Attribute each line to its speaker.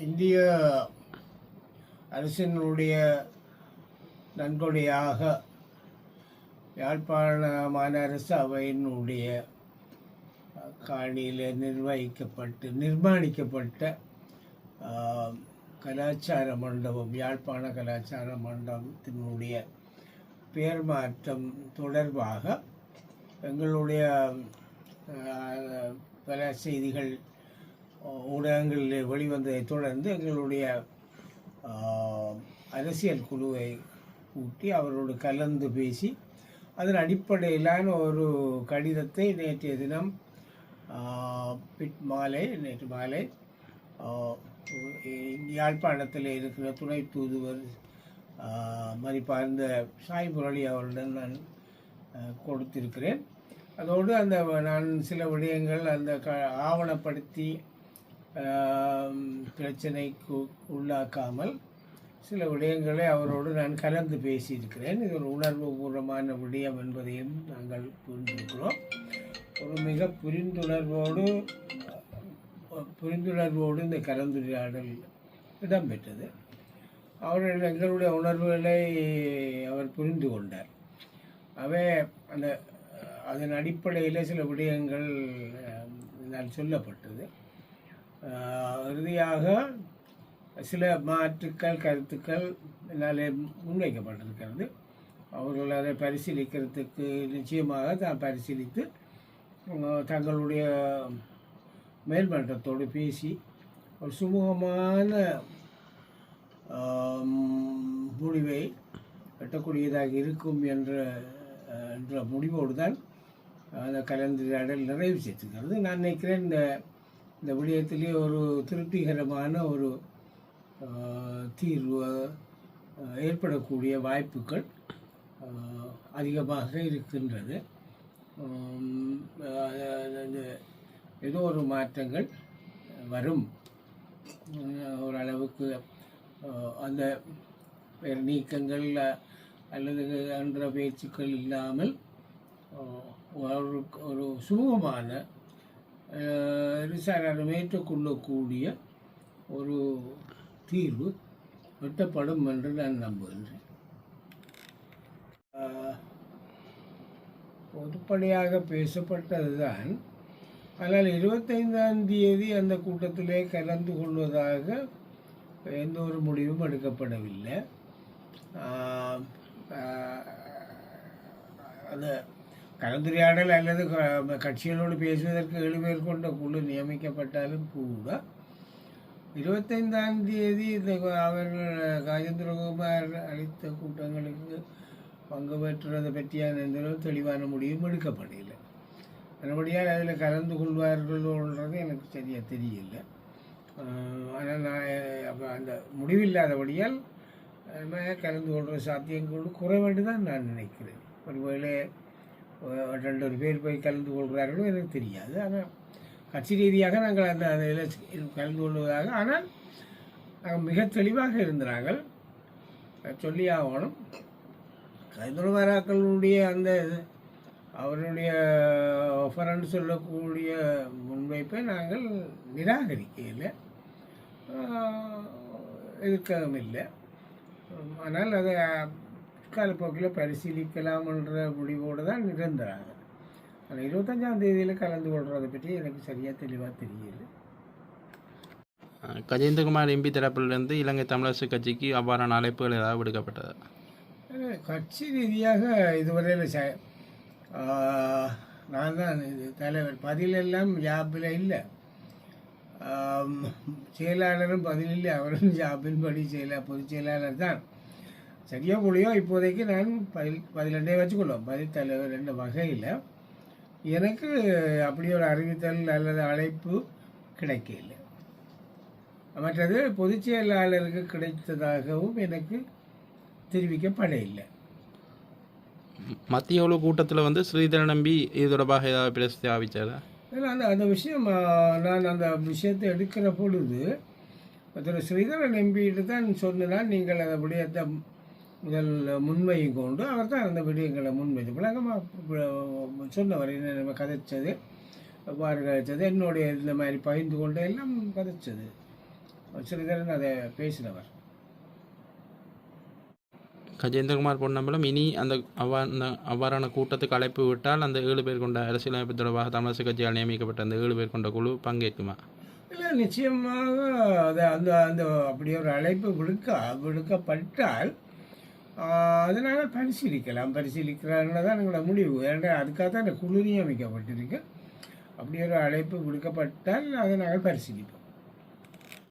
Speaker 1: இந்திய அரசினுடைய நன்கொடையாக யாழ்ப்பாண மாநகரசு அவையினுடைய காணியில் நிர்மாணிக்கப்பட்ட கலாச்சார மண்டபம், யாழ்ப்பாண கலாச்சார மண்டபத்தினுடைய பெயர் மாற்றம் தொடர்பாக எங்களுடைய பல செய்திகள் ஊடகங்களில் வெளிவந்ததை தொடர்ந்து எங்களுடைய அரசியல் குழுவை கூட்டி அவரோடு கலந்து பேசி அதன் அடிப்படையிலான ஒரு கடிதத்தை நேற்று மாலை யாழ்ப்பாணத்தில் இருக்கிற துணை தூதுவர் மதிப்பார்ந்த சாய் முரளி அவருடன் நான் கொடுத்திருக்கிறேன். அதோடு நான் சில விடயங்கள் ஆவணப்படுத்தி பிரச்சனைக்கு உள்ளாக்காமல் சில விடயங்களை அவரோடு நான் கலந்து பேசியிருக்கிறேன். இது ஒரு உணர்வுபூர்வமான விடயம் என்பதையும் நாங்கள் புரிந்திருக்கிறோம். ஒரு மிக புரிந்துணர்வோடு இந்த கலந்துரையாடல் இடம்பெற்றது. எங்களுடைய உணர்வுகளை அவர் புரிந்து கொண்டார். அதன் அடிப்படையில் சில விடயங்கள் நான் சொல்லப்பட்டது. இறுதியாக சில கருத்துக்கள் என்னால் முன்வைக்கப்பட்டிருக்கிறது. அவர்கள் அதை பரிசீலிக்கிறதுக்கு நிச்சயமாக தான் பரிசீலித்து தங்களுடைய மேல்மன்றத்தோடு பேசி ஒரு சுமூகமான முடிவை எட்டக்கூடியதாக இருக்கும் என்ற முடிவோடு தான் அந்த கலந்துரையாடல் நிறைவு செய்திருக்கிறது. நான் நினைக்கிறேன் இந்த விடயத்திலே ஒரு திருப்திகரமான ஒரு தீர்வு ஏற்படக்கூடிய வாய்ப்புகள் அதிகமாக இருக்கின்றது. ஏதோ ஒரு மாற்றங்கள் வரும். ஓரளவுக்கு அந்த நீக்கங்கள் அல்லது என்ற பேச்சுக்கள் இல்லாமல் ஒரு சுமூகமான விசாரணை ஏற்றுக்கொள்ளக்கூடிய ஒரு தீர்வு எட்டப்படும் என்று நான் நம்புகின்றேன். பொதுப்படையாக பேசப்பட்டதுதான். ஆனால் 25ஆம் தேதி அந்த கூட்டத்திலே கலந்து கொள்வதாக எந்த ஒரு முடிவும் எடுக்கப்படவில்லை. அந்த கலந்துரையாடல் அல்லது கட்சிகளோடு பேசுவதற்கு 7 பேர் கொண்ட குழு நியமிக்கப்பட்டாலும் கூட 25ஆம் தேதி அவர்கள் ராஜேந்திரகுமார் அளித்த கூட்டங்களுக்கு பங்கு பெற்றதை பற்றியான எந்த தெளிவான முடிவும் எடுக்கப்படவில்லை. மறுபடியால் அதில் கலந்து கொள்வார்கள்ன்றது எனக்கு சரியாக தெரியல. ஆனால் நான் அந்த முடிவில்லாதபடியால் கலந்து கொள்கிற சாத்தியங்களோடு குறைவேண்டு தான் நான் நினைக்கிறேன். ஒருவேளை 2 பேர் போய் கலந்து கொள்கிறார்களோ எனக்கு தெரியாது. ஆனால் கட்சி ரீதியாக நாங்கள் அதில் கலந்து கொள்வதாக, ஆனால் நாங்கள் மிக தெளிவாக இருந்தார்கள். சொல்லி ஆகணும். கைதுவராக்களுடைய அவருடைய ஒஃபரன்னு சொல்லக்கூடிய முன்வைப்பை நாங்கள் நிராகரிக்கல, எதிர்க்கவும் இல்லை. ஆனால் அதை காலப்போக்கில் பரிசீலிக்கலாம் என்ற முடிவோடு தான் இருந்தாங்க. ஆனால் 25ஆம் தேதியில் கலந்து கொள்றதை பற்றி எனக்கு சரியாக தெளிவாக தெரியல.
Speaker 2: கஜேந்திரகுமார் எம்பி தரப்பிலிருந்து இலங்கை தமிழரசு கட்சிக்கு அவ்வாறான அழைப்புகள் ஏதாவது விடுக்கப்பட்டது?
Speaker 1: கட்சி ரீதியாக இதுவரையில் நான் தான் தலைவர், பதிலெல்லாம் ஜாப்பில் இல்லை. செயலாளரும் பதில் இல்லை, அவரும் ஜாப்பின் படி பொதுச் செயலாளர் தான். சரியா போலியோ இப்போதைக்கு நான் 12 வச்சுக்கொள்வோம் பதில் தலைவர் என்ற வகையில். எனக்கு அப்படி ஒரு அறிவித்தல் அல்லது அழைப்பு கிடைக்கல. மற்றது பொதுச் செயலாளருக்கு கிடைத்ததாகவும் எனக்கு தெரிவிக்கப்பட இல்லை.
Speaker 2: மத்திய குழு கூட்டத்தில் ஸ்ரீதரன் நம்பி இது தொடர்பாக ஏதாவது பிரஸ்தாபிச்சாரா?
Speaker 1: அந்த விஷயம் நான் அந்த விஷயத்தை எடுக்கிற பொழுது ஸ்ரீதரன் நம்பிட்டு தான் சொன்னால் நீங்கள் அந்த விடயத்தை முதல் முன்வையும் கொண்டு அவர் தான் அந்த விடயங்களை முன்வைத்து விளக்கமாக சொன்னவர். என்ன நம்ம கதைச்சது எவ்வாறு கதைச்சது, என்னுடைய இந்த மாதிரி பகிர்ந்து கொண்டு எல்லாம் கதைச்சது. சிறிதரன் அதை பேசினவர்.
Speaker 2: கஜேந்திரகுமார் பொன்னம்பலம் இனி அந்த அவ்வாறான கூட்டத்துக்கு அழைப்பு விட்டால் அந்த 7 பேர் கொண்ட அரசியலமைப்பு தொடர்பாக தமிழரசு கட்சியால் நியமிக்கப்பட்ட அந்த 7 பேர் கொண்ட குழு பங்கேற்குமா?
Speaker 1: இல்லை, நிச்சயமாக அதை அந்த அந்த அப்படி ஒரு அழைப்பு விடுக்கப்பட்டால் அதனால் பரிசீலிக்கிறாங்க தான் எங்களோட முடிவு. ஏன்னா அதுக்காக தான் இந்த குழு நியமிக்கப்பட்டிருக்கு. அப்படி ஒரு அழைப்பு விடுக்கப்பட்டால் அதை நாங்கள் பரிசீலிப்போம்.